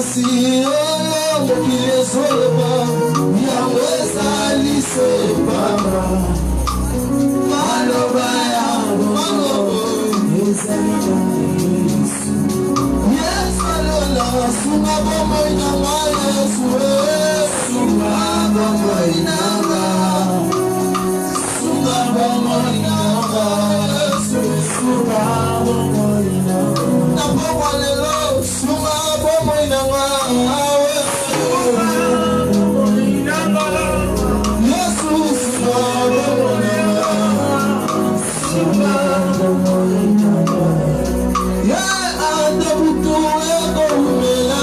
pasi mokili ezoloba yango ezali se pamba maloba yango ezali Yesu alola sunga bomoi nanga Yesu sunga bomoi nanga sunga bomoi nanga Yesu sunga bomoi nanga na bomoi lelo sunga bomoi nanga Yesu sunga bomoi nanga sunga bomoi nanga yeah anda butu ego mela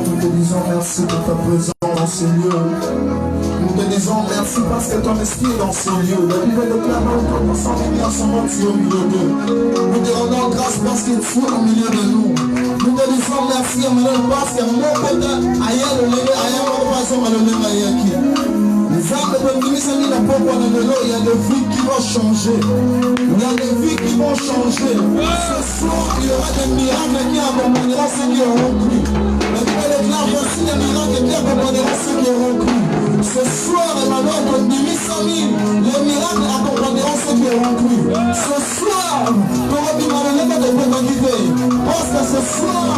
Nous te disons merci de ta présence dans ce lieu. Nous te disons merci parce que ton esprit est dans ce lieu. La Bible déclare que nous sommes venus ensemble, tu es au milieu d'eux. Nous te rendons grâce parce que tu es au milieu de nous. Nous te disons merci parce que mon côté, ailleurs, le lever, ailleurs, on va passer, le lever, ailleurs. Les âmes de Bénisani, la pourquoi il y a des vies qui vont changer. Il y a des vies qui vont changer. Ce soir, il y aura des miracles qui accompagneront ceux qui auront cru. La Bible déclare aussi des miracles qui accompagneront ceux qui auront cru. Ce soir, Emmanuel, de Bénisani, les miracles accompagneront ceux qui auront cru. Ce soir, tu auras du mal à l'état de l'humanité. Parce que ce soir,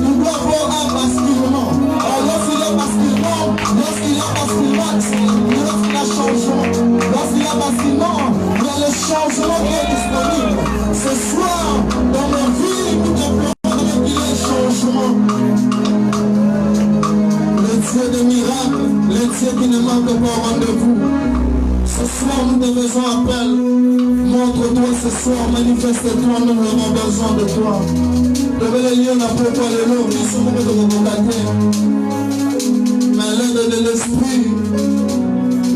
tu dois avoir un basculement. Alors, lorsqu'il y a basculement, lorsqu'il y a basculement, lorsqu'il y a changement, lorsqu'il y a basculement, il y a le changement qui est disponible. Ce soir, dans ma vie, nous déplorons qu'il y ait un changement. Le Dieu des miracles, le Dieu qui ne manque pas au rendez-vous. Ce soir, nous te faisons appel. Montre-toi ce soir, manifeste-toi, nous avons besoin de toi. Devez les lieux, n'a pas quoi les lots, ils sont de recontacter. Mais l'aide de l'esprit,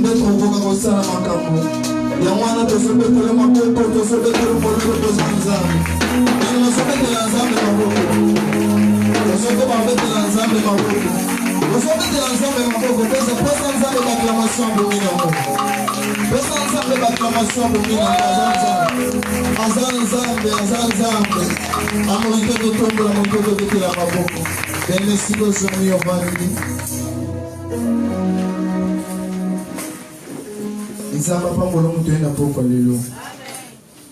d'être au bout de ça, la macabre. Il y a un de ce que le macabre, de ce que le macabre, de ce que il ne se fait de l'ensemble de ma boue. De ce que m'a fait de l'ensemble de ma boue. De ce que de l'ensemble de ma boue, c'est pas sans ça de l'acclamation pour nous. Pas sans ça de l'acclamation pour nous. Azanzambe. Amorite de tombe la moto de la maboko. Merci que je m'y ai vanidi. Nzamba pa molomu to na poko lelo.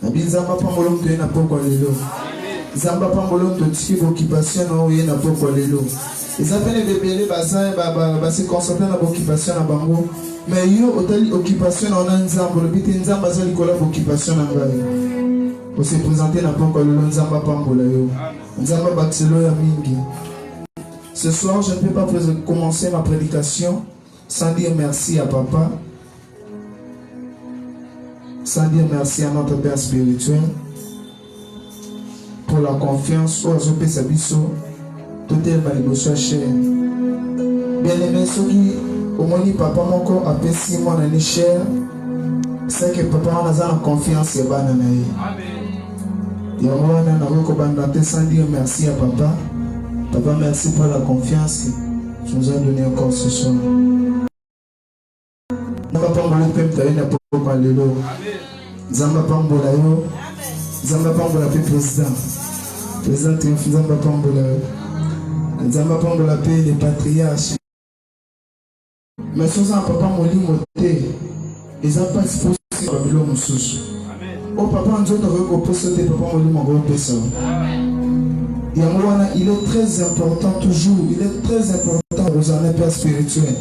Nabi nzamba pa molomu to na poko lelo. Nzamba pa molomu to tiki occupation na oye na poko lelo. Ils appellent les bébés bazin ba se concentrer na occupation na bango. Mais yo otali occupation na nzamba le biti nzamba za likola occupation na ngai. Pour se présenter na poko lelo nzamba pa mbola yo. Nzamba bakselo ya mingi. Ce soir, je ne peux pas commencer ma prédication sans dire merci à papa. Sans dire merci à notre Père spirituel pour la confiance au Azopé Sabiso, tout est malibosua cher. Bien aimé, ceux qui au moins papa mon corps a fait 6 mois d'année cher, c'est que papa on a la confiance et bananaï. Amen. Et on a sans dire merci à papa. Papa, merci pour la confiance que tu nous as donnée encore ce soir. Papa, on va pas Zamba Pambolayo, Zamba Pambola paix président. Président Théophile Zamba Pambola. Zamba Pambola paix les patriarches. Mais sans un papa moli moté, ils n'ont pas exposé le Babylone sous. Oh papa, nous avons reposé des papa moli mon gros pesa. Il est très important toujours, il est très important aux un père spirituel.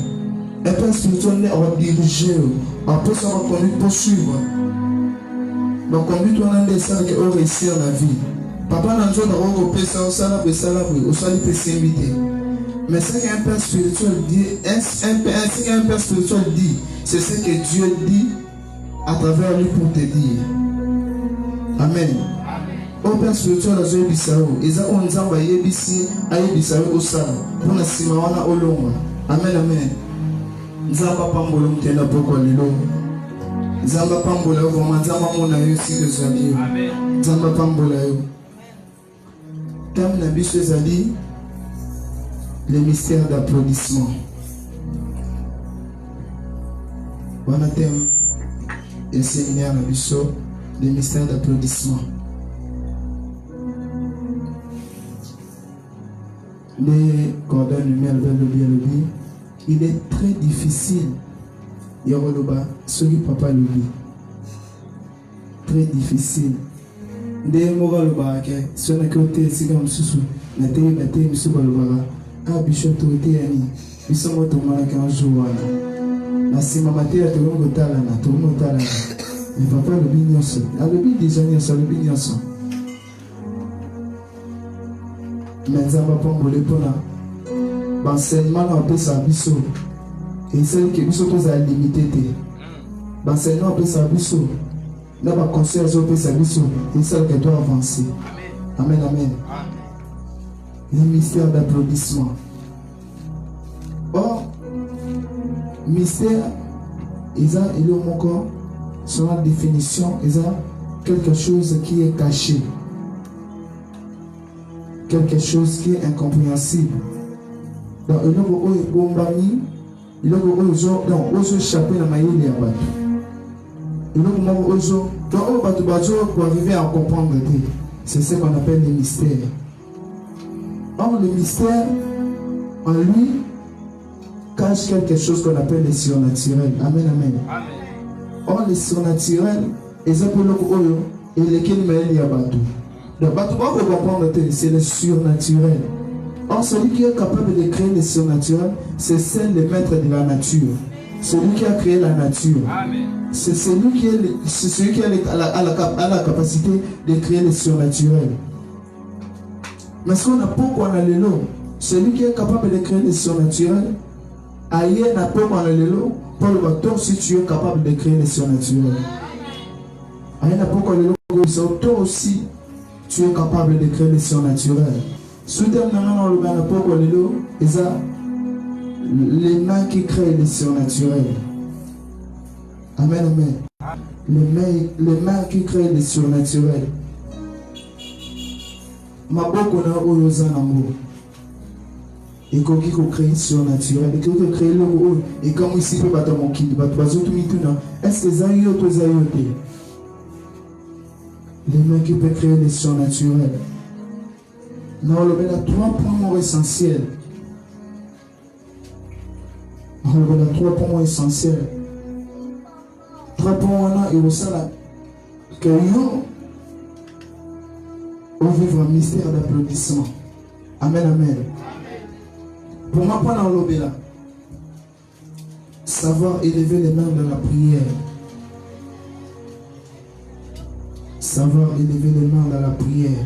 Un père spirituel est à diriger, on peut se reconnaître pour suivre. Donc on dit qu'on a des salles qui ont réussi dans la vie. Papa n'a pas de repérer au salabre, au salaire pessimité. Mais ce qu'un père spirituel dit, un père spirituel dit, c'est ce que Dieu dit à travers lui pour te dire. Amen. Au père spirituel, ils ont bisao. Ils ont dit qu'on va y bissi, aïe bisao au salabre. Pour la simawana au long. Amen, amen. Nzamba pambolo mtenda poko lilo. Nzamba pambola yo vraiment nzamba mona yo si que zali. Amen. Nzamba pambola yo. Comme la biche zali les mystères d'applaudissement. On a thème et séminaire la biche les mystères d'applaudissement. Les cordons numéro le il est très difficile. Yoroloba, celui papa l'oublie. Très difficile. Des mots le bac, si on a côté, si comme sous, la télé, monsieur Balbara, ah, bichot, autorité, Annie, ils sont automates un jour. La simamaté a tout le monde talana, tout le monde talana. Mais papa le bignon, ah, le bignon déjà, il y a le bignon. Mais ça va pas me répondre. L'enseignement on peut s'abisso et celle qui nous pose à limiter l'enseignement on peut s'abisso là bas conseil on peut s'abisso et celle qui doit avancer. Amen, amen. Le mystère d'applaudissement. Or mystère ils ont mon corps sur la définition ils ont quelque chose qui est caché, quelque chose qui est incompréhensible. Donc, il y a des bombani, il y a des gens qui ont échappé dans la maille de Abatou. Il y a des gens qui ont pour arriver à comprendre. C'est ce qu'on appelle les mystères. Or, le mystère, en lui, cache quelque chose qu'on appelle les surnaturels. Amen, amen. Or, les surnaturels, ils ont et lesquels maille de Abatou. Donc, on peut comprendre, c'est le surnaturel. Or, celui qui est capable de créer le surnaturel, c'est le maître de la nature. Celui qui a créé la nature. C'est celui qui a la capacité de créer le surnaturel. Mais ce qu'on a pourquoi on a le lot, celui qui est capable de créer le surnaturel, ailleurs n'a pas on a le lot, pour le bâton si tu es capable de créer le surnaturel. Ailleurs n'a pas on a le lot, toi aussi, tu es capable de créer le surnaturel. Soudainement, le banapoko lelo, les mains qui créent les surnaturels. Amen, amen. Les mains qui créent les surnaturels. Maboko na oyoza nango. Et qu'on qui crée le surnaturel. Et qu'on crée le haut. Et comme ici, peut battre mon kid, battre bazo tout mituna. Est-ce que zayote ou zayote? Les mains qui peuvent créer les surnaturels. Nous avons 3 points essentiels. Nous avons 3 points essentiels. 3 points et au salaire. Que nous vivons un mystère d'applaudissement. Amen, amen. Pour moi, pendant l'obéla, savoir élever les mains dans la prière. Savoir élever les mains dans la prière.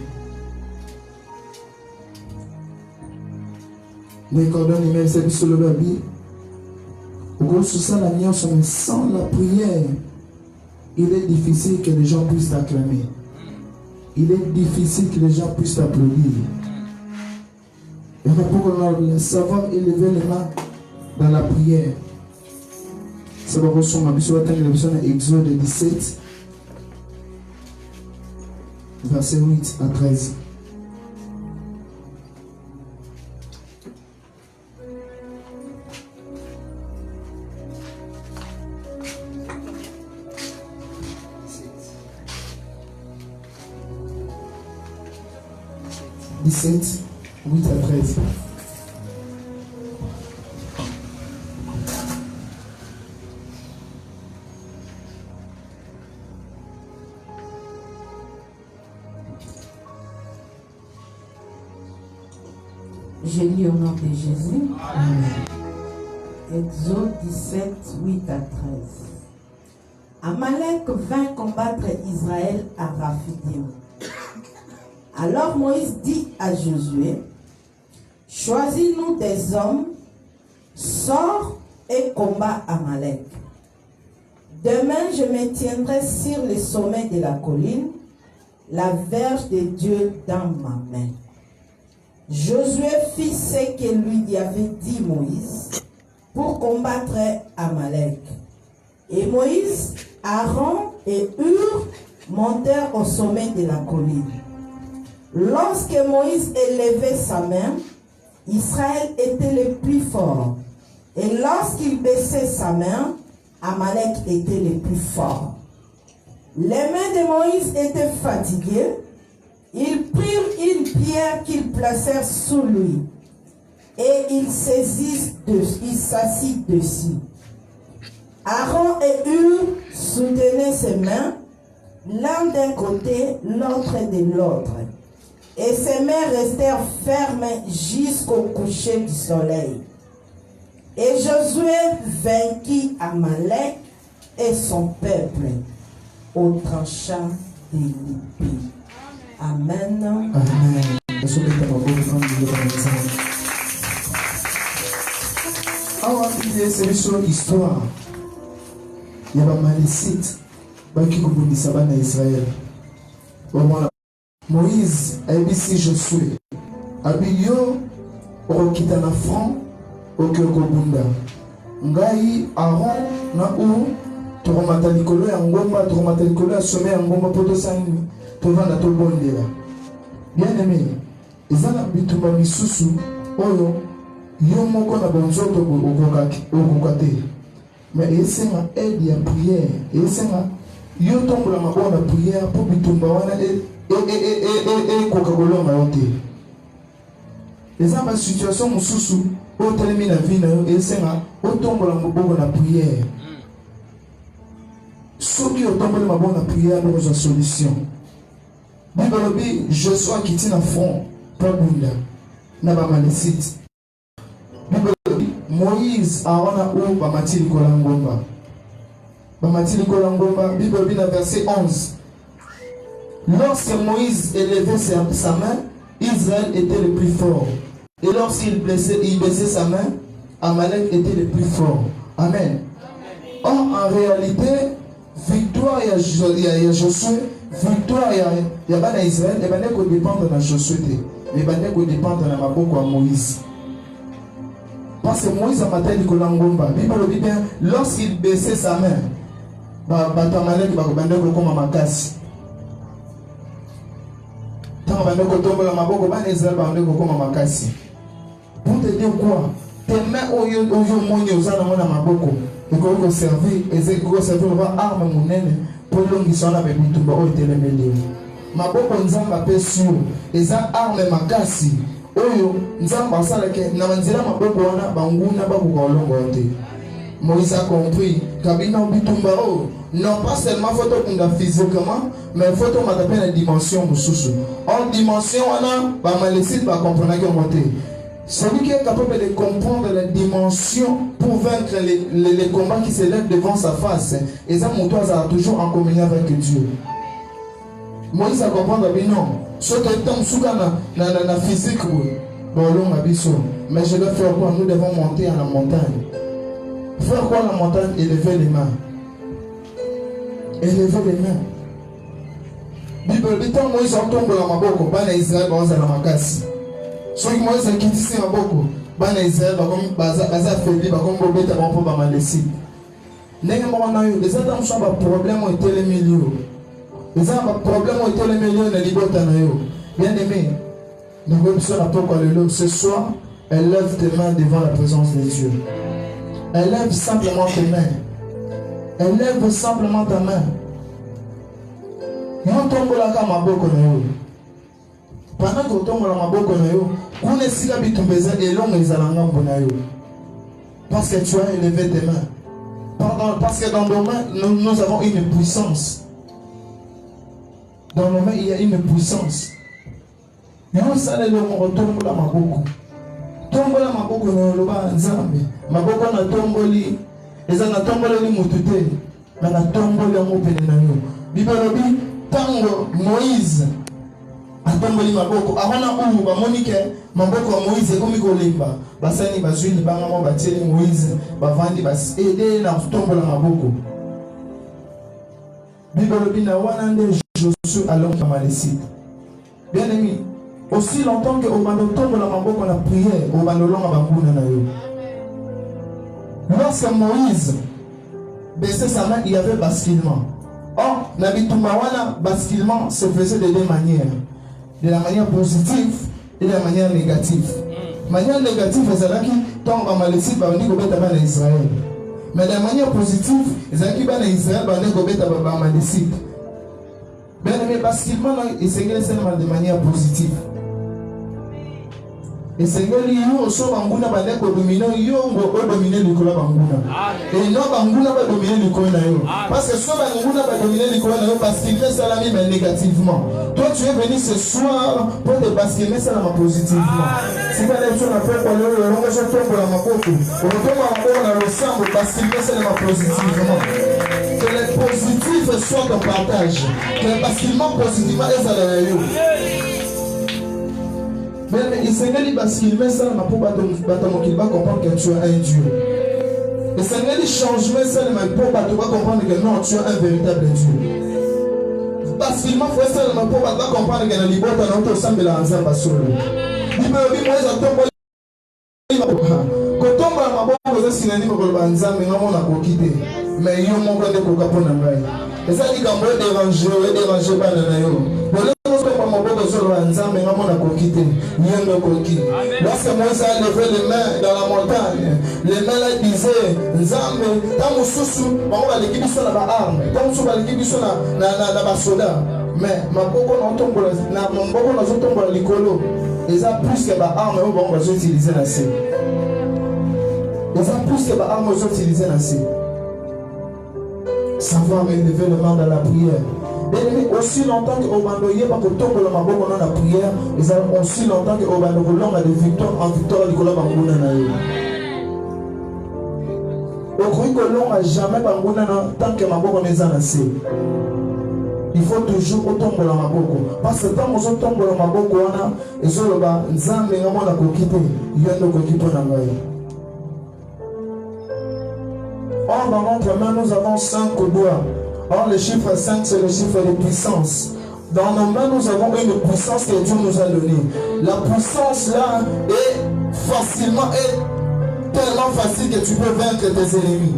Mais quand on est même sur le baby, au gros sous ça la nuance, mais sans la prière, il est difficile que les gens puissent t'acclamer. Il est difficile que les gens puissent t'applaudir. Et pour savoir élever les mains dans la prière. C'est pourquoi on a besoin de Exode 17, verset 8 à 13. 17, 8 à 13. Je lis au nom de Jésus. Amen. Exode 17, 8 à 13. Amalek vint combattre Israël à Raphidim. Alors Moïse dit à Josué, choisis-nous des hommes, sors et combat Amalek. Demain, je me tiendrai sur le sommet de la colline, la verge de Dieu dans ma main. Josué fit ce que lui avait dit Moïse pour combattre Amalek. Et Moïse, Aaron et Hur montèrent au sommet de la colline. Lorsque Moïse élevait sa main, Israël était le plus fort. Et lorsqu'il baissait sa main, Amalek était le plus fort. Les mains de Moïse étaient fatiguées. Ils prirent une pierre qu'ils placèrent sous lui et il s'assit dessus. Aaron et Hur soutenaient ses mains, l'un d'un côté, l'autre de l'autre. Et ses mains restèrent fermes jusqu'au coucher du soleil. Et Josué vainquit Amalek et son peuple au tranchant de l'épée. Amen. Amen. C'est l'histoire. Il y a un malécite qui a Israël. Moïse a dit Josué. Abiyo okita na front okokobunda. Ngai Aaron na u tokomata likolo ya ngomba tokomata likolo ya sommet ya ngomba poto sangi tovanda tobondela. Bien aimé, ezana bitumba misusu oyo yo moko na bonzoto okokate. Mais esenga aide ya prière, esenga yo tombola maboko na prière pour bitumba wana kokakolonga yo te. Eza ba situation mususu otelemi na vie na yo esenga otombola maboko na prière. Soki otombola maboko na prière okozwa solution. Bibolobi Joshua kiti na front pour bunda na ba malécite. Bibolobi Moïse aona ou ba matili kolangomba. Ba matili kolangomba Bibolobi na verset 11. Lorsque Moïse élevait sa main, Israël était le plus fort. Et lorsqu'il baissait sa main, Amalek était le plus fort. Amen. Or, en réalité, victoire il y a Josué, victoire il y a Israël, et bien qu'on dépendre de Josué, mais bien qu'on dépendre de Maboko à Moïse. Parce que Moïse a maté Nicolas Ngomba. Bible dit bien, lorsqu'il baissait sa main, Amalek va comme un makasi. Pour te dire quoi? Tes mains au maboko et qu'on servir et servir arme monene pour l'ongisson avec bitumba au telemele. Maboko nzamba pe sur eza arme makasi oyo nzamba salake na manzira maboko wana banguna babuka olongo te. Moïse a compris kabina bitumba o non pas seulement photo kunda physiquement mais photo matape na dimension mususu. En dimension wana ba malécite ba comprendre que monter. Celui qui est capable de comprendre la dimension pour vaincre les combats qui se lèvent devant sa face, et ça, mon toit a toujours en communion avec Dieu. Moïse a compris que non, ce que na physique, mais je dois faire quoi? Nous devons monter à la montagne. Faire quoi la montagne? Élever les mains. Élever les mains. Bible dit que Moïse tombe la maboko, bana Israël va la makasi. Ceux qui Moïse a quitté ses maboko, bana Israël va comme baza faibli, va comme bobeta va pour bamalécite. N'est-ce pas les atomes sont un problème au télémilio. Les atomes un problème au télémilio ne libota na yo. Bien aimé, nous voulons sur la porte ce soir, élève tes mains devant la présence de Dieu. Élève simplement tes mains. Élève simplement ta main. Yon tombe la kama boko na yo. Pendant que tu as maboko na yo, kuna sika bitumbeza elongo ezalanga mbona yo. Parce que tu as élevé tes mains. Parce que dans nos mains, nous avons une puissance. Dans nos mains, il y a une puissance. Nous ça le tombo la maboko. Tombo la maboko na loba nzambe. Maboko na tomboli, ezana tomboli mutute. Mais na tomboli mo pele na yo. Bibalobi tango Moïse atomboli maboko ahona umu bamonike maboko ya Moïse ekomi kolemba basani bazwini banga mo batieli Moïse bavandi bas aider na tombola maboko. Bibalobi na wana nde Josué alonga Malécite. Bien aimé, aussi longtemps que obando tombola maboko na prière obando longa banguna na yo. Lorsque Moïse baissait sa main, il y avait basculement. Or, Nabitumbawana, basculement se faisait de deux manières. De la manière positive et de la manière négative. Manière négative, c'est qui tombe en Malécite, on dit qu'on est Israël. Mais de la manière positive, c'est qui est Israël, on dit qu'on est en Malécite. Bien aimé, basculement, il s'est seulement de manière positive. Et Seigneur, yo so banguna bande ko dominer yo ngo o dominer likolo banguna. Et non banguna ba dominer likolo na yo. Parce que so banguna ba dominer likolo na yo parce qu'il fait ça mais négativement. Toi tu es venu ce soir pour te basculer ça positivement. Si tu as sur la fait pour le longo je tombe la makoko. On tombe encore dans le sang parce qu'il fait ça positivement. Que les positifs soient ton partage. Que le basculement positivement est à l'heure. Mais il s'est dit parce qu'il met ça dans pour qu'il va comprendre que tu es un Dieu. Il s'est dit changement ça pour comprendre que non, tu es un véritable Dieu. Parce qu'il m'a fait ça pour comprendre que la liberté dans notre sang de la nzamba solo. Il me dit moi j'attends quand on va m'avoir posé synonyme pour le nzamba on a quitté. Mais il y a mon grand de coca na ngai. Et ça dit qu'on peut déranger pas na yo. Lorsque Moïse a levé les mains dans la montagne, les mains là disaient Nzambe, tant mususu, on va l'équipe sur la arme, tant mususu va l'équipe sur la soldat. Mais ma boko na tombe na mon boko na tombe likolo, ils ont plus que ba arme on va utiliser la C. Ils ont plus que ba arme on va utiliser la C. Savoir élever le main dans la prière. Et aussi longtemps que Obando yé pas que tombe le maboko dans la prière, ils ont aussi longtemps que Obando l'homme a de victoire en victoire likola banguna na yo. Au cru que l'homme a jamais banguna tant que maboko n'est en assez. Il faut toujours tomber la maboko parce que tant qu'on tombe la maboko wana ezoloba nzambe ngamona kokite yendo kokipo na ngai. Or dans notre main nous avons 5 doigts. Or, le chiffre 5, c'est le chiffre de puissance. Dans nos mains, nous avons une puissance que Dieu nous a donnée. La puissance là est facilement, est tellement facile que tu peux vaincre tes ennemis.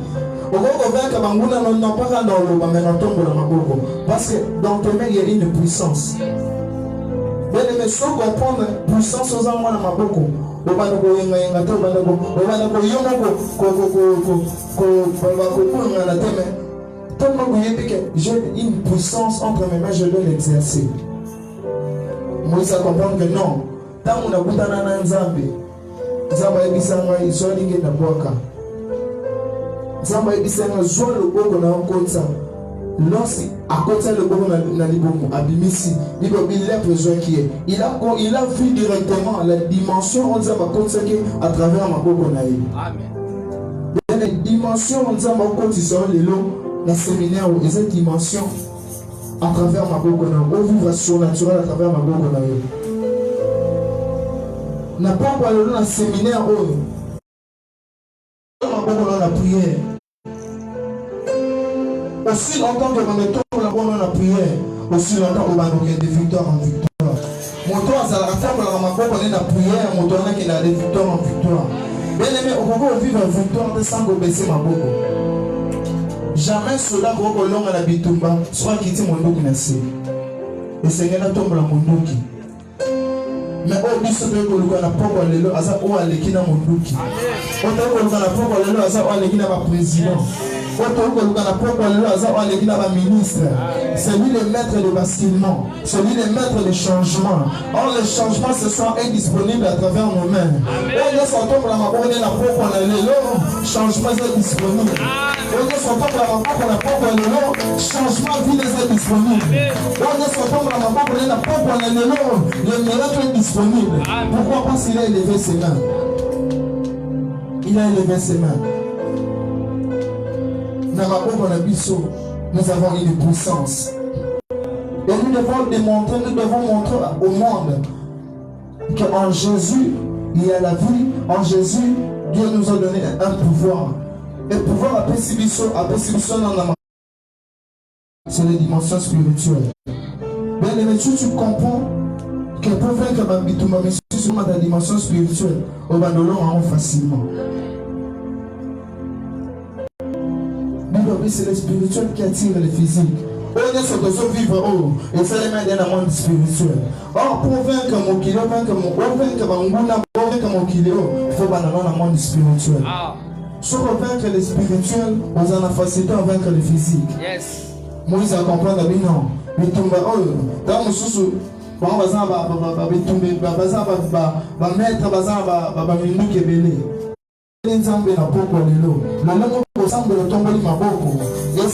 Parce que dans tes mains, il y a une puissance. Bien aimé, sans comprendre puissance aux hommes, tellement que j'ai une puissance entre mes mains, je dois l'exercer. Moïse a compris que non. Tant qu'on a goutana na nzambe, nzamba ebisanga isolinge na boka. Nzamba ebisanga zo le boko na okotsa. Lorsque à côté le boko na libomo abimisi, il a besoin qui est. Il a vu directement la dimension nzamba kotsaki à travers ma boko na yi. Amen. La dimension nzamba kotisa lelo. La séminaire où cette dimension à travers ma boko na on vivre surnaturel à travers ma boko na yo. N'a pas parlé dans la séminaire où ma boko na la prière. Aussi longtemps que on est tombe la boko na la prière, aussi longtemps on va nous gagner de victoire en victoire. Mon toit ça la table la ma boko na la prière, mon toit na qui na de victoire en victoire. Bien aimé, on peut vivre en victoire sans baisser ma boko. Jamais cela qu'on longue à la bitumba soit quitté mon dos qui n'a pas. Et Seigneur a tombé la mon dos qui. Mais au biso de kolukana poko lelo asa o aleki na monduki. O ta kolukana poko lelo asa o aleki na ba président. C'est lui le maître de basculement. C'est lui le maître de changement. Or, le changement ce soir est disponible à travers nos mains. Changement est disponible. Changement de vie est disponible. Le miracle est disponible. Pourquoi? Parce qu'il a élevé ses mains. Il a élevé ses mains. Nous avons une puissance. Et nous devons démontrer, nous devons montrer au monde qu'en Jésus, il y a la vie. En Jésus, Dieu nous a donné un pouvoir. Et pouvoir à perception dans la c'est les dimensions spirituelles. Bien aimé, tu comprends que pour vaincre la dimension spirituelle, au bandolon facilement. C'est le spirituel qui attire le physique. On est sur le vivre haut et c'est les mains d'un monde spirituel. Or, pour vaincre mon kilo, vaincre mon kilo, il faut banner dans le monde spirituel. Si on vaincre le spirituel, on a la facilité à vaincre le physique. Yes. Moïse a compris que non. Mais tombe dans mon sous. Bon, on va tomber, va mettre, va minouke belé. Nzambe na poko lelo na lelo kosambe le tomboli maboko et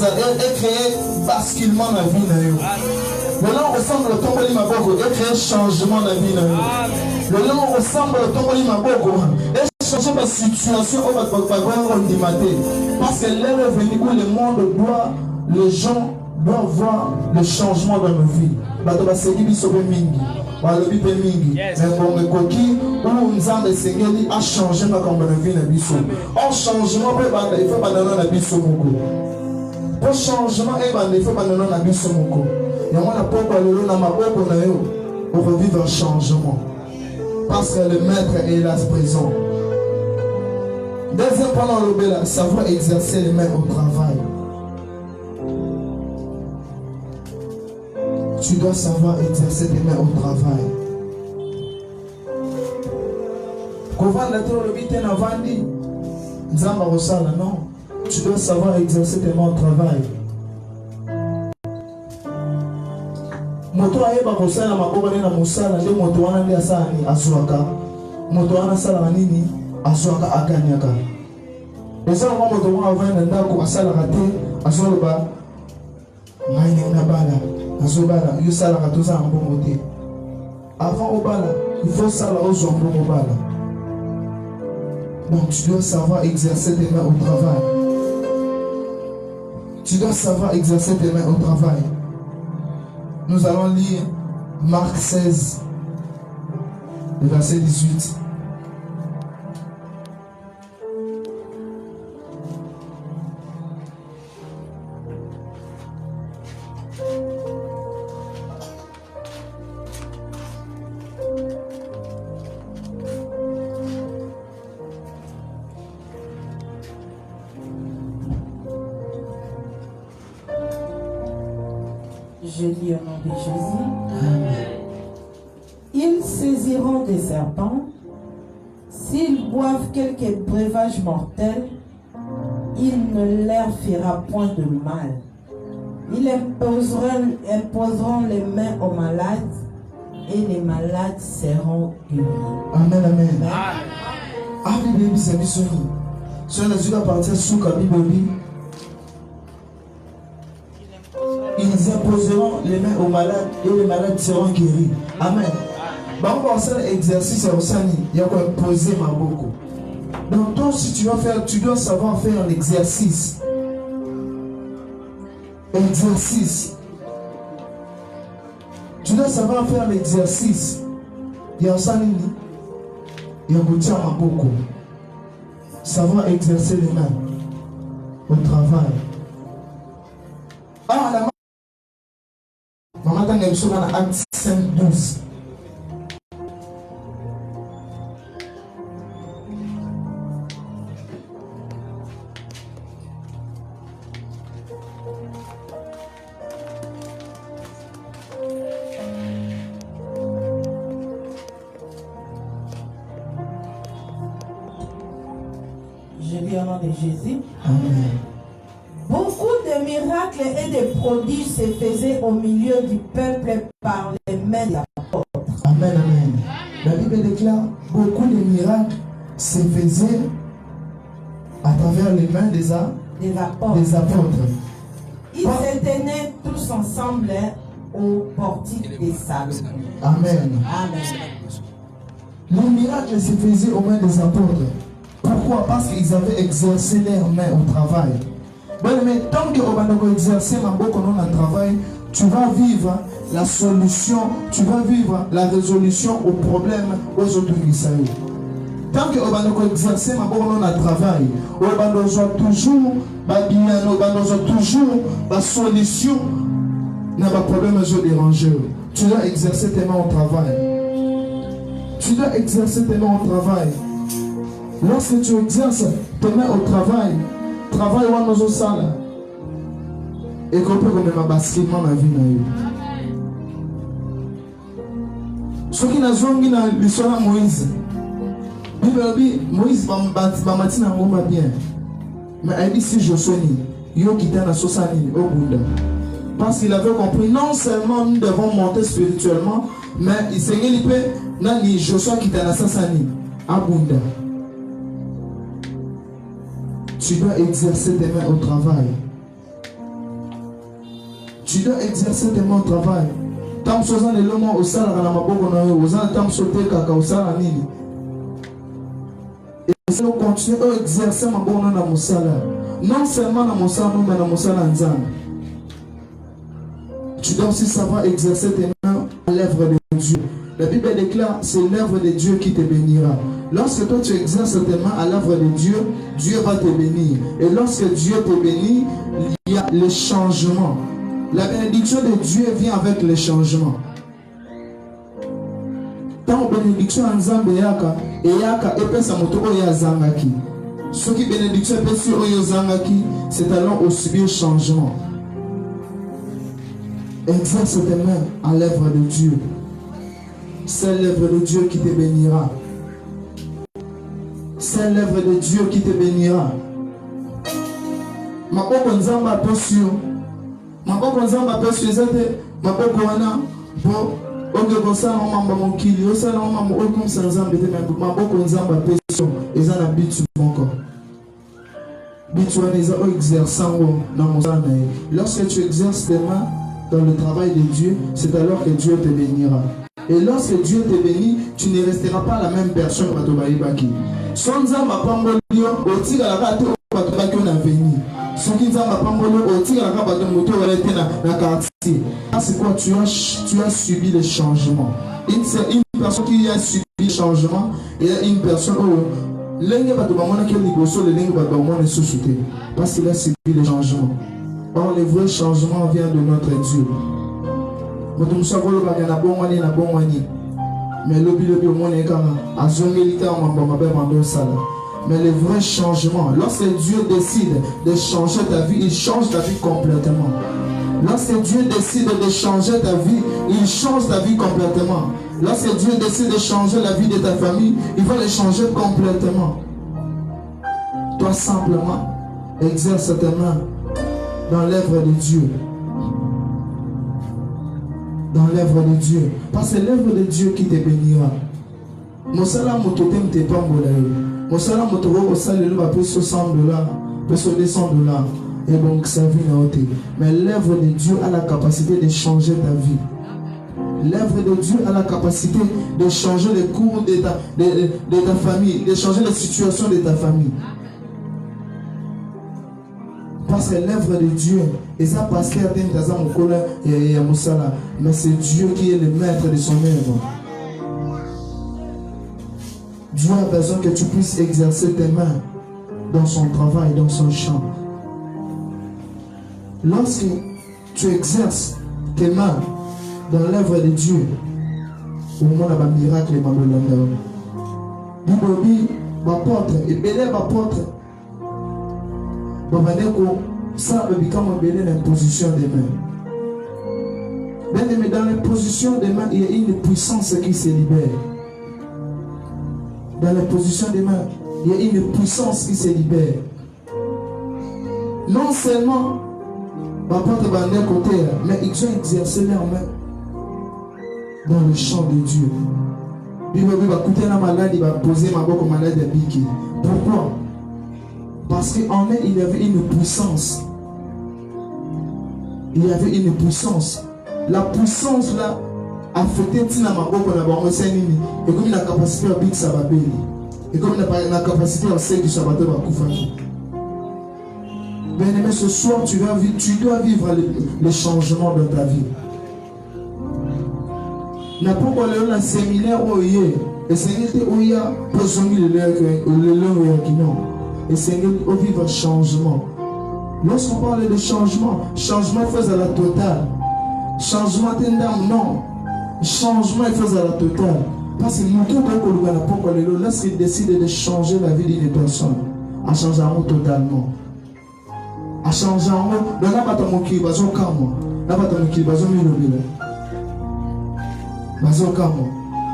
créer basculement na vie na yo. Lelo kosambe le tomboli maboko et créer changement na vie na yo. Lelo kosambe le tomboli maboko et changer ma situation au parce que l'heure est venue où le monde doit, les gens doivent voir le changement dans nos vies. Bato ba segi biso be mingi. Balobi pe mingi. Mais pour me koki où Nzambe Sengeli a changé ma comme la vie na biso. En changement peut ba il faut ba na biso moko. Pour changement et ba il faut ba na biso moko. Et moi la poko lelo na maboko na yo pour revivre un changement. Parce que le maître est là présent. Deuxième point dans le savoir exercer les mains au travail. Tu dois savoir exercer tes mains au travail. Non. Tu dois savoir exercer tes mains au travail. Moto ayeba kosala maboko na musala nde moto wana ndi asala ni azwaka. Moto wana sala nini azwaka aganyaka. Eza kwa moto wana vana ndako asala te azoloba maine na bala. Azobala yo sala ka toza mbongo te. Avant au bala, il faut sala au zombo au bala. Donc tu dois savoir exercer tes mains au travail. Tu dois savoir exercer tes mains au travail. Nous allons lire Marc 16, le verset 18. Je lis au nom de Jésus. Amen. Ils saisiront des serpents. S'ils boivent quelque breuvage mortel, il ne leur fera point de mal. Ils imposeront les mains aux malades et les malades seront guéris. Amen, amen. Amen, baby, c'est bien. Sur les yeux à partir sous Kabibobi. Ils imposeront les mains aux malades et les malades seront guéris. Amen. Bah, on va faire l'exercice au Sani. Il y a quoi poser ma boko. Donc toi, si tu vas faire, tu dois savoir faire l'exercice. Exercice. Tu dois savoir faire l'exercice. Il y a un Sani. Il y a un boko. Savoir exercer les mains au travail. Ah, la maman t'a dit que dans Acte 5:12. Je lis au nom de Jésus. Amen. Beaucoup de miracles et de prodiges se faisaient au milieu du peuple par les mains des apôtres. Amen, amen. La Bible déclare beaucoup de miracles se faisaient à travers les mains des apôtres. Ils se tenaient tous ensemble au portique des Salons. Amen. Amen. Les miracles se faisaient aux mains des apôtres. Pourquoi? Parce qu'ils avaient exercé leurs mains au travail. Mais tant que on va exercer ma boca dans le travail, tu vas vivre la solution, tu vas vivre la résolution aux problèmes aux autres Israël. Tant que on va exercer ma boca dans le travail, on va toujours la solution n'a pas problème à déranger. Tu dois exercer tes mains au travail. Tu dois exercer tes mains au travail. Lorsque tu exerces tes mains au travail, travail ou dans nos salles, et qu'on peut comme un basculement dans la vie. Ce qui n'a jamais dans l'histoire de Moïse, Moïse va bâtir un homme bien. Mais elle dit si je suis yo qui t'a na sosani au Bunda. Parce qu'il avait compris, non seulement nous devons monter spirituellement, mais il s'est dit que Joshua qui t'a na sosani à Bunda. Tu dois exercer tes mains au travail. Tu dois exercer tes mains au travail. Tam sosan le lomo au sala na maboko na yo, ozana tam sote kaka au sala nini. Et si on continue à exercer ma bonne na musala, non seulement na musala mais na musala nzana. Tu dois aussi savoir exercer tes mains à l'œuvre de Dieu. La Bible déclare, c'est l'œuvre de Dieu qui te bénira. Lorsque toi tu exerces tes mains à l'œuvre de Dieu, Dieu va te bénir. Et lorsque Dieu te bénit, il y a le changement. La bénédiction de Dieu vient avec le changement. Tant bénédiction en Nzambe yaka, et yaka epesa moto oya zangaki. Ce qui bénédiction epesi oyo zangaki, c'est alors au subir changement. Exerce tes mains à l'œuvre de Dieu. C'est l'œuvre de Dieu qui te bénira. C'est l'œuvre de Dieu qui te bénira. Maboko nzamba posio. Maboko nzamba posio zate maboko wana bo oge kosala mamba mokili osala mamba okum sanzamba te maboko nzamba posio ezana bitu moko. Bitu wana eza o exerçango na mosala na ye. Lorsque tu exerces tes mains dans le travail de Dieu, c'est alors que Dieu te bénira. Et lorsque Dieu te bénit, tu ne resteras pas la même personne que tu son nzamba pambolio otika la kate bato bakio na veni soki nzamba pambolio otika la bato moto walete na quartier. C'est quoi? Tu as subi le changement. Une personne qui a subi le changement et une personne l'enge bato bamona ke liboso le lenge bato bamona sous-souté parce qu'il a subi le changement. Or le vrai changement vient de notre Dieu. Moto musabolo ba na bongwani na bongwani. Mais le vrai changement, lorsque Dieu décide de changer ta vie, il change ta vie complètement. Lorsque Dieu décide de changer ta vie, il change ta vie complètement. Lorsque Dieu décide de changer la vie de ta famille, il va le changer complètement. Toi simplement, exerce tes mains dans l'œuvre de Dieu. Dans l'œuvre de Dieu. Parce que c'est l'œuvre de Dieu qui te bénira. Mosala mototem te pambolaye. Mosala motoro osale le va peso $100, peso $200. Et donc ça vient à ôter. Mais l'œuvre de Dieu a la capacité de changer ta vie. L'œuvre de Dieu a la capacité de changer le cours de ta famille, de changer la situation de ta famille. Parce que l'œuvre de Dieu, et ça parce qu'il y a mais c'est Dieu qui est le maître de son œuvre. Dieu a besoin que tu puisses exercer tes mains dans son travail, dans son champ. Lorsque tu exerces tes mains dans l'œuvre de Dieu, au moment où il y a un miracle, il y a un apôtre, et belé apôtre. Ça veut dire comment bénir la position des mains. Mais dans la position des mains, il y a une puissance qui se libère. Dans la position des mains, il y a une puissance qui se libère. Non seulement papa te va d'un côté, mais ils ont exercé leur main dans le champ de Dieu. Il va coûter la malade, il va poser ma boque malade de piquer. Pourquoi? Parce qu'en elle, il y avait une puissance. Il y avait une puissance. La puissance là affectait Tina Maboko na bango senini. Et comme il a capacité à big sababeli. Et comme il a la capacité à celle du sabbat va koufaki. Bien-aimé, ce soir tu dois vivre les changements dans ta vie. Na pourquoi le séminaire où il est, et c'est où il y a besoin de l'heure. Et c'est où vivre un changement. Lorsqu'on parle de changement, changement fait à la totale. Changement d'âme, non. Changement fait à la totale. Parce que nous tous, lorsqu'il décide de changer la vie d'une personne, à changer en totalement. À changer en haut, dans la bataille mon qui va au calme. La bataille mon qui va au milieu. Bazokamo.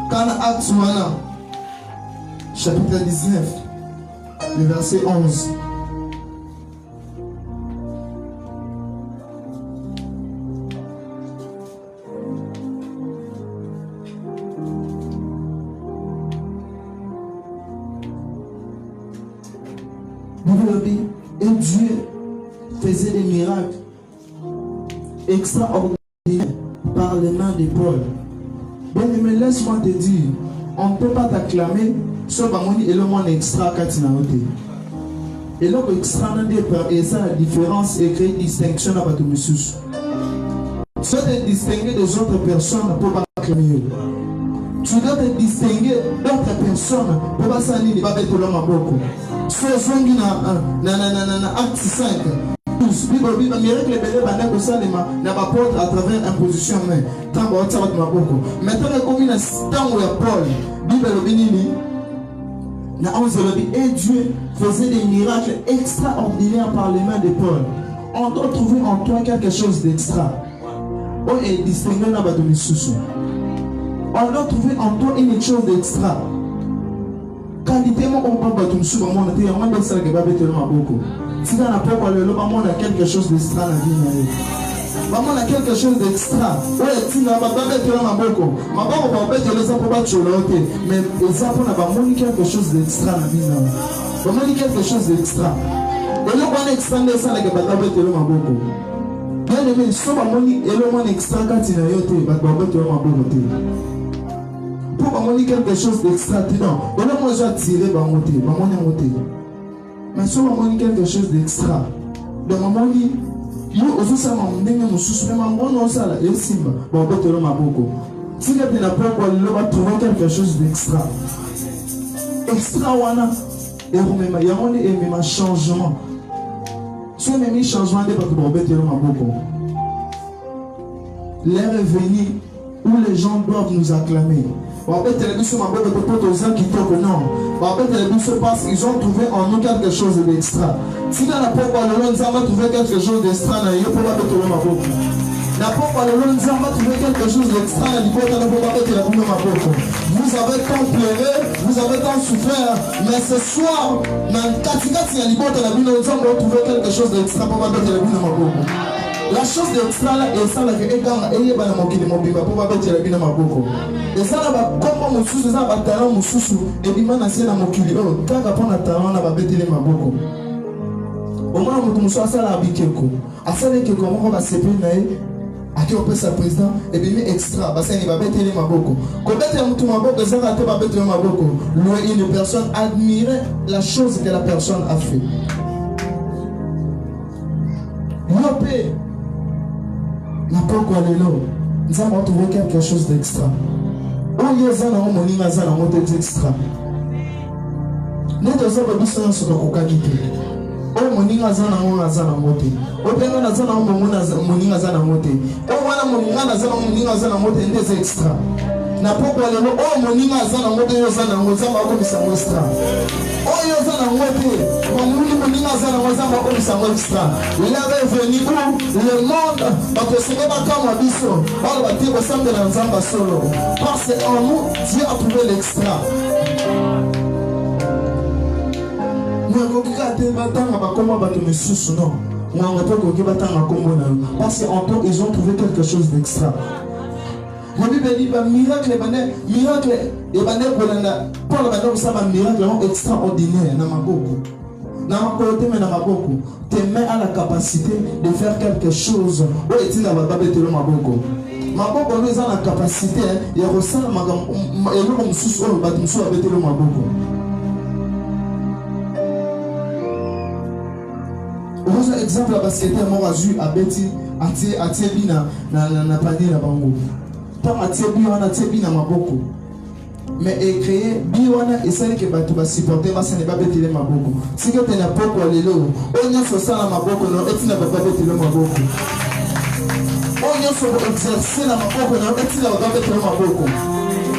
Quand Acte chapitre 19, le verset 11. Et Dieu faisait des miracles extraordinaires par les mains de Paul. Mais laisse-moi te dire, on ne peut pas t'acclamer sauf à mon et le monde extra katinaote. Et l'autre extra n'a pas et ça la différence et créer distinction à votre monsieur. Tu dois te distinguer des autres personnes pour pas t'acclamer. Tu dois te distinguer d'autres personnes pour pas s'aligner pas mettre l'homme à beaucoup. Soit zongi na acte 5. Bible miracle belé bana ko salema na ba porte à travers imposition main tant ba otsa ba maboko maintenant comme na tango ya Paul Bible binini na 11 et Dieu faisait des miracles extraordinaires par les mains de Paul. On doit trouver en toi quelque chose d'extra. On est distingué na ba domisusu. On doit trouver en toi une chose d'extra. Qualitément on peut pas tout souvent on était en train de ça que ba beto maboko. Si dans la propre le maman a quelque chose d'extra dans la vie. Maman a quelque chose d'extra. Ouais, si na ba bête là maboko. Maboko ba bête les gens pour pas choloter, mais les enfants na ba moni quelque chose d'extra dans la vie. Ba moni quelque chose d'extra. Et le bon extra de ça que ba bête là maboko. Bien aimé, so ba moni et le bon extra quand il a yoté ba bête là maboko té. Pour ba moni quelque chose d'extra dedans. Et le moi j'ai tiré ba monter, ba moni monter. Mais si on a quelque chose d'extra, de maman dit, yo aussi ça m'a donné mon souci, mais maman non ça là, et simba, bon peut te le maboko. Si quelqu'un n'a pas quoi, il va trouver quelque chose d'extra. Extra wana, et vous même, il y a un changement. Si on a mis changement de votre bon peut te le maboko. L'heure est venue où les gens doivent nous acclamer. Non. Parce qu'ils ont trouvé en nous quelque chose d'extra. Si dans la propre nous avons trouvé quelque chose d'extra, nous avons trouvé quelque chose d'extra. Vous avez tant pleuré, vous avez tant souffert, mais ce soir, nous avons trouvé quelque chose d'extra pour la chose d'extra là est ça là que éganga eye bana mokili mobimba pour ba betela bina maboko et ça là ba kombo mususu ça ba talent mususu et bima na sena mokili oh kaka pona talent na ba betele maboko au moins mutu mususu ça là bikeko asale ke comment ba sepe na e aki opesa président et bimi extra ba seni ba betele maboko ko betela mutu maboko ça là te ba betele maboko une personne admirer la chose que la personne a fait yopé. La pourquoi nous avons trouvé quelque chose d'extra. On y a un homme qui a un mot extra. Nous avons besoin de ce qu'on a quitté. On moni ngazana ngazana mote. Openga nazana moni ngazana mote. O wana moni ngazana mote ndeze extra. Na pourquoi le moni ngazana mote yozana ngozama ko bisango extra. O yozana mote, moni ngazana ngozama ko bisango extra. Il est revenu où le monde va te sauver comme abisso. On va dire au sein de l'ensemble solo. Parce qu'en nous Dieu a trouvé l'extra. Parce qu'en toi, ils ont trouvé quelque chose d'extra. La Bible dit miracle, miracle, et Paul a miracle extraordinaire. Tes mains ont la capacité de faire quelque chose. Maboko nous a la capacité de ressentir un exemple parce que était mort azu à Betty atie na panier na bango. Tant atie bi na maboko. Mais créer biwana et celle que batu va supporter parce que ne pas bettre maboko. Si que tu n'as pas pour lelo, on y a fait ça na maboko non et tu n'as pas bettre maboko. On y a fait exercer na maboko non et tu n'as pas bettre maboko.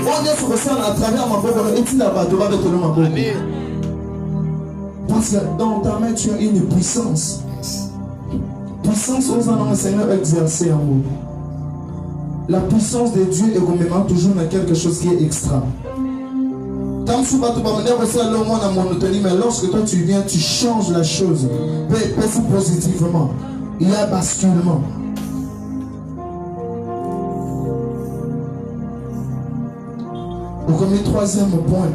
On y a fait ça à travers maboko non et tu n'as pas bettre maboko. Parce que dans ta main, tu as une puissance. Puissance aux années du Seigneur exercée en vous. La puissance de Dieu est vraiment toujours dans quelque chose qui est extra. Mais lorsque toi tu viens, tu changes la chose. Positivement. Il y a basculement. Au troisième point.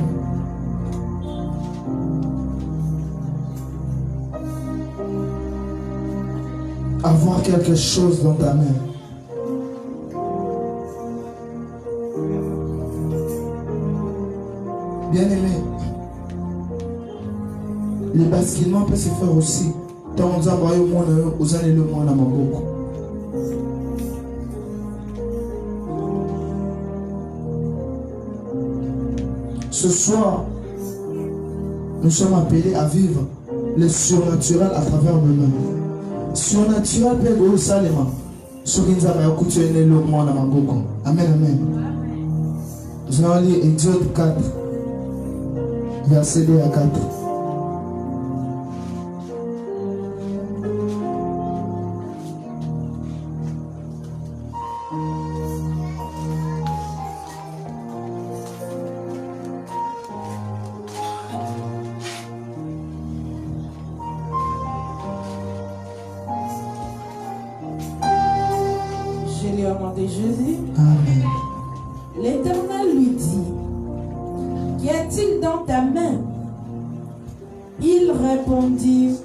Avoir quelque chose dans ta main. Bien aimé, le basculement peut se faire aussi. Tant on a envoyé au monde, aux années le monde à Maboko. Ce soir, nous sommes appelés à vivre le surnaturel à travers nos mains. Surnaturel peut être au Salema. Sur Inzama Yakutu est le monde à Maboko. Amen, amen. Nous allons lire Exode 4, verset 2 à 4. Jésus. Amen. L'Éternel lui dit, qu'y a-t-il dans ta main? Il répondit,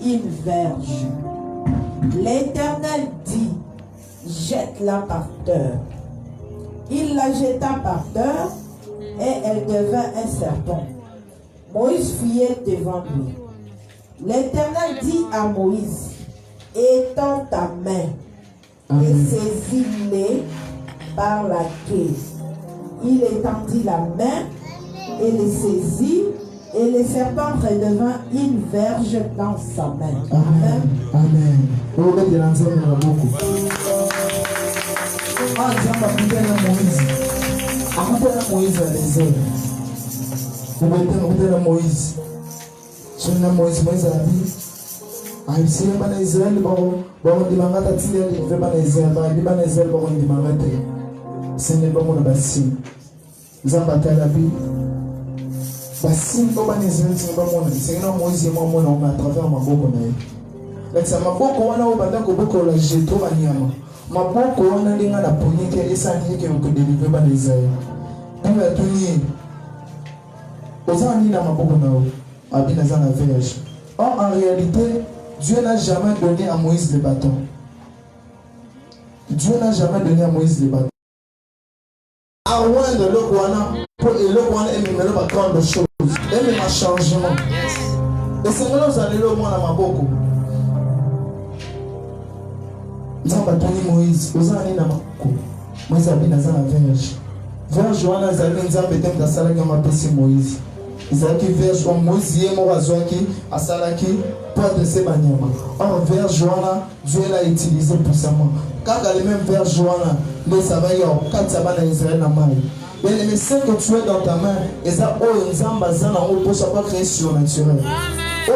une verge. L'Éternel dit, jette-la par terre. Il la jeta par terre et elle devint un serpent. Moïse fuyait devant lui. L'Éternel dit à Moïse, étends ta main et saisis-les par la queue. Il étendit la main et les saisit, et le serpent redevint une verge dans sa main. Amen. Amen. Moïse. Aïsien bana Israël baro dimanga tatile ve bana Israël bana Israël baro dimanga te sene bamo na basi nzamba talabi basi to bana Israël sene bamo na sene na Moïse mo mo na travers maboko na ye lakisa maboko wana o banda ko boko la jeto banyama maboko wana linga na ponike esani ke ko délivrer bana Israël anga tuni ozani na maboko na o abina za na verge. Or en réalité Dieu n'a jamais donné à Moïse le bâton. Dieu n'a jamais donné à Moïse le bâton. À loin de l'Okwana, pour l'Okwana et le bâton de choses. Et le changement. Et c'est là où vous allez le moins à ma beaucoup. Nous avons battu Moïse. Vous allez dans ma beaucoup. Moïse a bien dans la verge. Verge, on a zalé nous avons été dans la salle qui m'a passé Moïse. Isaac verge comme Moïse y est mort à Zoaki, à Salaki, pour adresser Banyama. Or, verge Joana, Dieu l'a utilisé puissamment. Car les mêmes verges Joana, les savailleurs, quand ça va dans Israël, mais les messages que tu as dans ta main, et ça, oh, Nzamba Zana, on peut savoir créer surnaturel. Oh,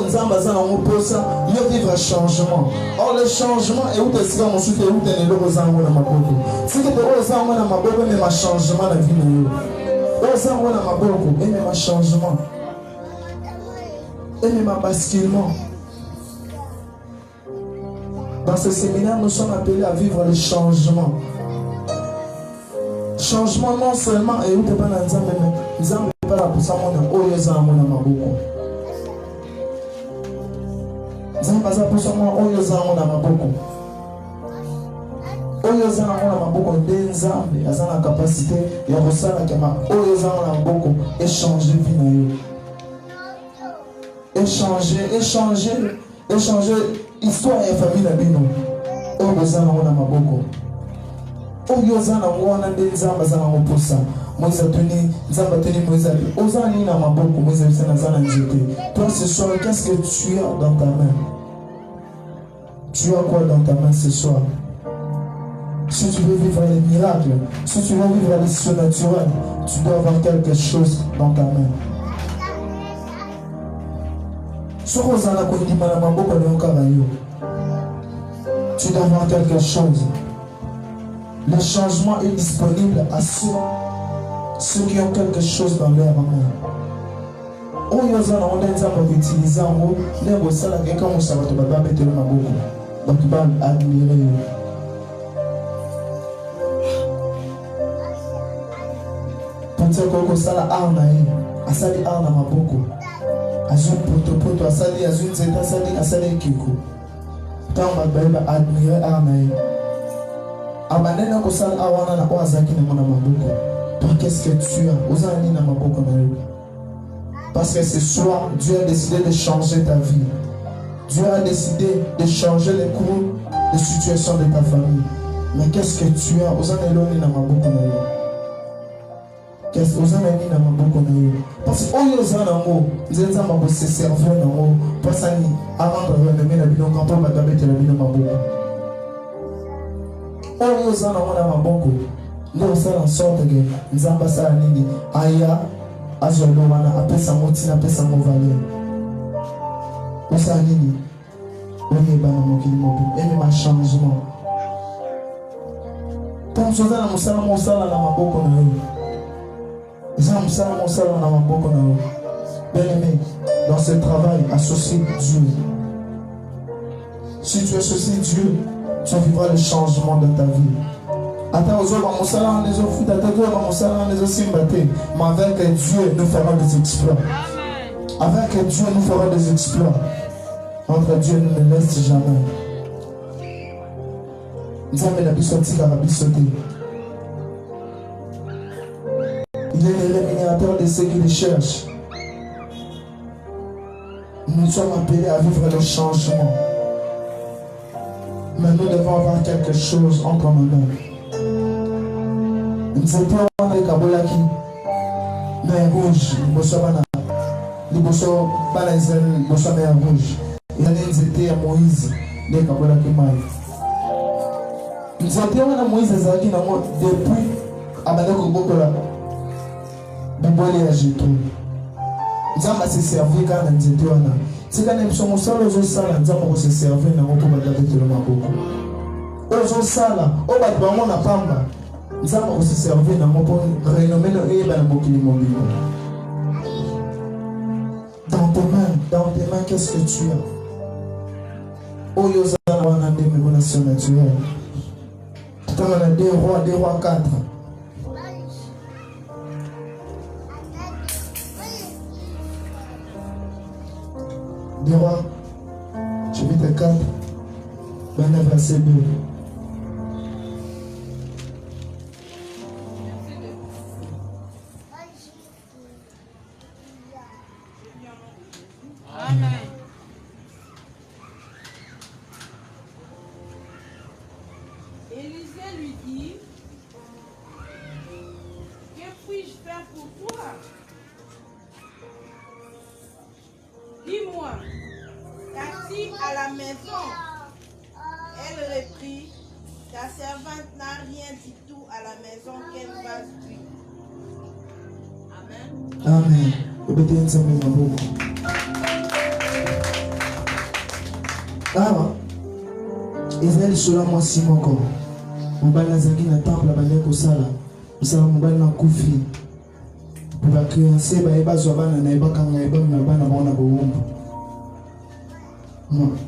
Nzamba Zana, on peut ça, il y a vivre un changement. Or, le changement est où tu es mon soutien, où tu es le Rosango dans ma boue. Si tu es le Rosango dans ma boue, mais ma changement dans la vie de nous. Et même un changement, et même un basculement. Dans ce séminaire, nous sommes appelés à vivre le changement. Changement non seulement, et où tu pas dans le Nzambe, mais Nzambe pas là pour ça, mon oyo za mon maboko. Nzambe pas là pour ça, mon oyo za mon maboko. Oyo za mon maboko, de Nzambe, a la capacité, il y a reçu la kama, oyo za mon maboko, échanger vie na yo. Échanger histoire et famille na bino. Oyo za mon maboko. Oyo za na ngona de Nzambe za na moposa. Moïse a tenu, Nzambe a tenu Moïse a dit, Ozani na maboko, Moïse a dit, Nazana njete. Toi ce soir, qu'est-ce que tu as dans ta main? Tu as quoi dans ta main ce soir? Si tu veux vivre les miracles, si tu veux vivre les surnaturels, tu dois avoir quelque chose dans ta main. Tu dois avoir quelque chose. Le changement est disponible à ceux qui ont quelque chose dans leur main. Oyo za na onda nzamba utiliser ngo lebo sala keka mo sabato baba betelo maboko. Donc ba admirer yo. Pensa ko sala arna yi, asali arna maboko. Azun poto asali azun zeta asali kiko. Tamba ba admirer arna yi. Abanena ko sala awana na oazaki na mona maboko. Toi, qu'est-ce que tu as? Ozani na maboko na yo. Parce que ce soir, Dieu a décidé de changer ta vie. Dieu a décidé de changer les cours de situation de ta famille. Mais qu'est-ce que tu as? Ozani loni na maboko na yo. Qu'est-ce que ozani na maboko na yo? Parce que oyo ozana ngo, nzenza mabo se servir na ngo, pasani avant de renommer la bino quand on va dabete la bino maboko. Oyo ozana ngo na maboko. Nous faisons en sorte que nous ambassades nini aya azolo wana apesa moti na pesa mo valeur. Osa nini oye bana mokili mobu eme ma changement. Tant soza na musala na maboko na yo. Eza musala na maboko na yo. Bien-aimé, dans ce travail associe Dieu. Si tu associes Dieu, tu vivras le changement de ta vie. Attends, mais avec Dieu, nous ferons des exploits. Avec Dieu, nous ferons des exploits. Entre Dieu ne nous laisse jamais. Il est le rémunérateur de ceux qui le cherchent. Nous sommes appelés à vivre le changement. Mais nous devons avoir quelque chose entre nos mains. Nous avons un kabolaki, mais rouge, liboso bana Israël, liboso mais rouge. Il y a des étés à Moïse, les kabolaki maï. Nous avons Moïse Zaki depuis Abadako Bokola, Biboli à Jéto. Nous avons se servir quand nous étions là. C'est quand nous sommes seuls aux salles, nous avons se servir dans le monde de Maboko. Aux salles, au bâtiment, on a pamba. Nous avons aussi servi dans mon pour renommer le Eba Mokili Mobile. Dans tes mains, qu'est-ce que tu as? Oyoza wana de mémoration naturelle. Tu as des rois 4. Des rois, chapitre 4, verset 2. Élisée lui dit, que puis-je faire pour toi? Dis-moi, qu'as-tu à la maison? Elle reprit, ta servante n'a rien du tout à la maison qu'elle fasse d'huile. Amen. Amen. Obéissez à mon maboko. Israël sera moi si encore. Mobile nazaki na temple abandaki kosala kosala mobile na kufi po bakrianse bayeba zwa bana na ye bakanga ye bamema bana bango na bowumbu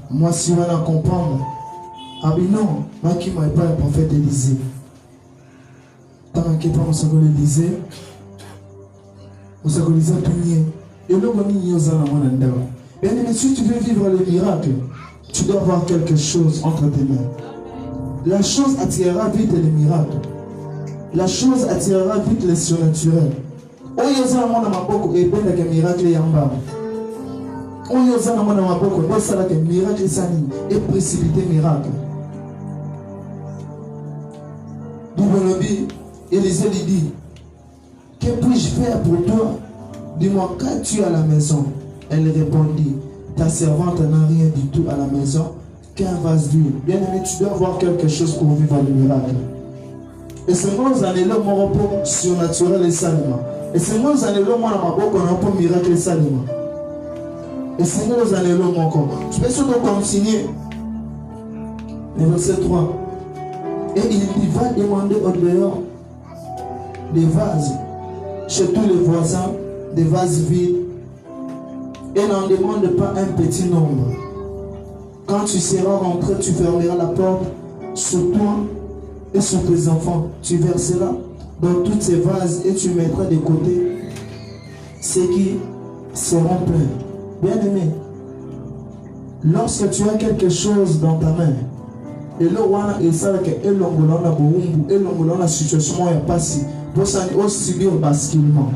mwasi wana comprendre Ah ben non, moi qui m'a pas le prophète Élisée. Tant que pas on s'est Élisée, on s'est Élisée tout nier. Et nous on y est dans mon endroit. Bien aimé, si tu veux vivre le miracle, tu dois avoir quelque chose entre tes mains. La chose attirera vite les miracles. La chose attirera vite les surnaturels. Oyoza na mwana maboko ebenda ke miracle yamba. Oyoza na mwana maboko nesala ke miracle sani et précipiter miracle. Doulobi, Élisée lui dit, que puis-je faire pour toi? Dis-moi, qu'as-tu à la maison? Elle répondit, ta servante n'a rien du tout à la maison qu'un vase d'huile. Bien aimé, tu dois avoir quelque chose pour vivre le miracle. Et c'est moi qui ai mon repos surnaturel et salima. Et c'est moi qui ai mon repos miracle et salima. Et c'est moi qui ai mon corps. Je vais surtout continuer. Le verset 3. Et il va demander au dehors des vases, chez tous les voisins, des vases vides. Et n'en demande pas un petit nombre. Quand tu seras rentré, tu fermeras la porte sur toi et sur tes enfants. Tu verseras dans toutes ces vases et tu mettras de côté ceux qui seront pleins. Bien aimé, lorsque tu as quelque chose dans ta main, et le wana et ça que elongolona boumbu elongolona situation ya passé pour ça aussi bien basculement.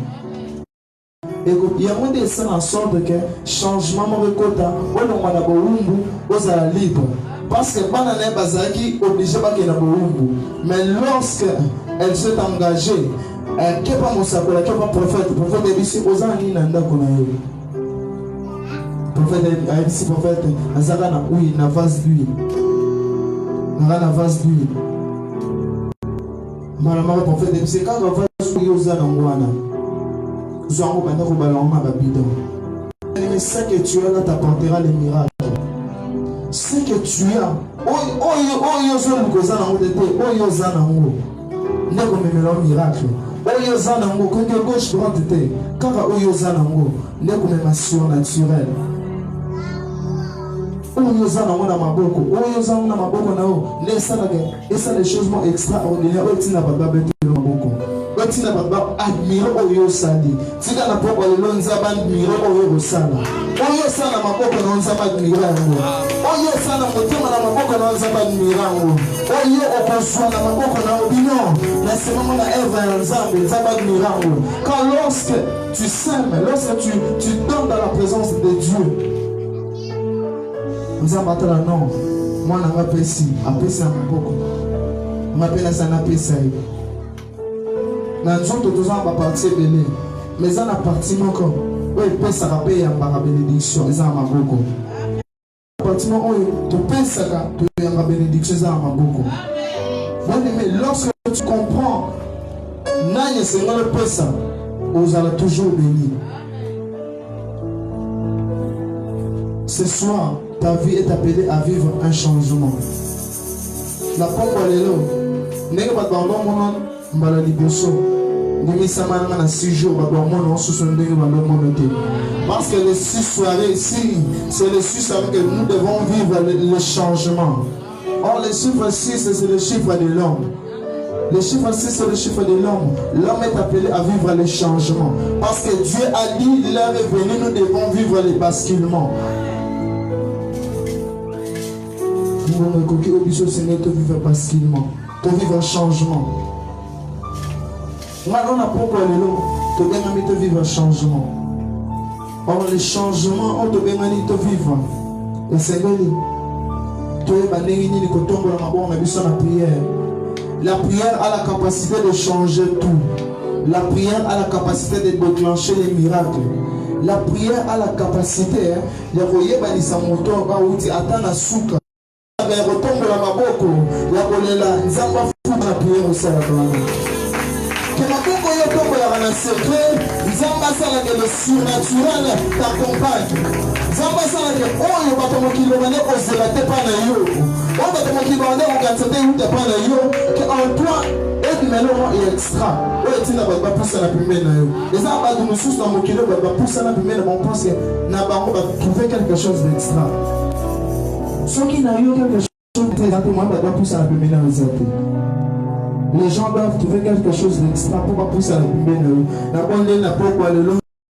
Et il y a moins de ça en sorte que changement mon récolta olongona boumbu oza libre parce que banane bazaki obligé pas que na boumbu mais lorsque elle s'est engagée que pas mosakola que pas prophète ici ozani na ndako na yo prophète ici prophète azaka na oui na vase d'huile. La vase d'huile. Malamara prophète, c'est quand la vase d'huile aux anangwana. Nous avons quand on ballon ma babidon. Mais ce que tu as là t'apportera les miracles. Ce que tu as, oh yo goza na ngode te, oh yo za na ngo. Ne ko memela miracle. Oh yo za na ngo côté gauche droite te. Kaka oh yo za na ngo, ne ko memela surnaturel. Oyoza na mwana maboko, oyoza na maboko na o, laisse des choses extraordinaires. Otina baba bete le maboko, otina baba admire oyo sali. Tika na poko le lonza ba admire oyo sala. Oyo sana maboko na lonza ba admire yango. Oyo sana motema na maboko na lonza ba admire yango. Oyo okoswa na maboko na obino. Na sema na Eva na nzambe za ba admire yango. Quand lorsque tu sèmes, lorsque tu donnes dans la présence de Dieu. Nous avons non, moi je m'appelle ici, apesa beaucoup. Je m'appelle ça apesa. Nous sommes tous en partie belé, mais en appartement comme, oui pesa rapé en bénédiction, ils ont beaucoup. Appartement où tu pesa tu en bénédiction, ils ont beaucoup. Mais lorsque tu comprends, n'ayez c'est le pesa, vous allez toujours béni. Ce soir. Ta vie est appelée à vivre un changement. La pompe est là. N'est pas dans le monde, mbala liboso. Nimi samana na 6 jours, ba dans mon sous son ndenge ba dans mon été. Parce que les 6 soirées ici, c'est les 6 soirées que nous devons vivre le changement. Or le chiffre 6 c'est le chiffre de l'homme. Le chiffre 6 c'est le chiffre de l'homme. L'homme est appelé à vivre le changement. Parce que Dieu a dit, l'heure est venue, nous devons vivre les basculements. Nous vivre basculement, pour vivre un changement. Moi, on a pourquoi le vivre un changement. Or, les changements, on te demande de vivre. Et c'est la prière a la capacité de changer tout. La prière a la capacité de déclencher les miracles. La prière a la capacité de reyebalisa moto ba uti atana suka. Retombe la maboko ya kolela nzamba fu na prière au sala kana que maboko yo tombe ya na secret nzamba sala que le surnaturel t'accompagne nzamba sala que oyo bato mokilo bane ozela te pa na yo oyo bato mokilo bane ogatsete ute pa na yo que en toi et melon est extra oyo tina ba poussa na pembe na yo les aba de mususu na mokilo ba poussa na pembe na bon pense na bango ba trouver quelque chose d'extra. Ceux qui n'ont eu quelque chose Les gens doivent trouver quelque chose d'extra pour pousser à la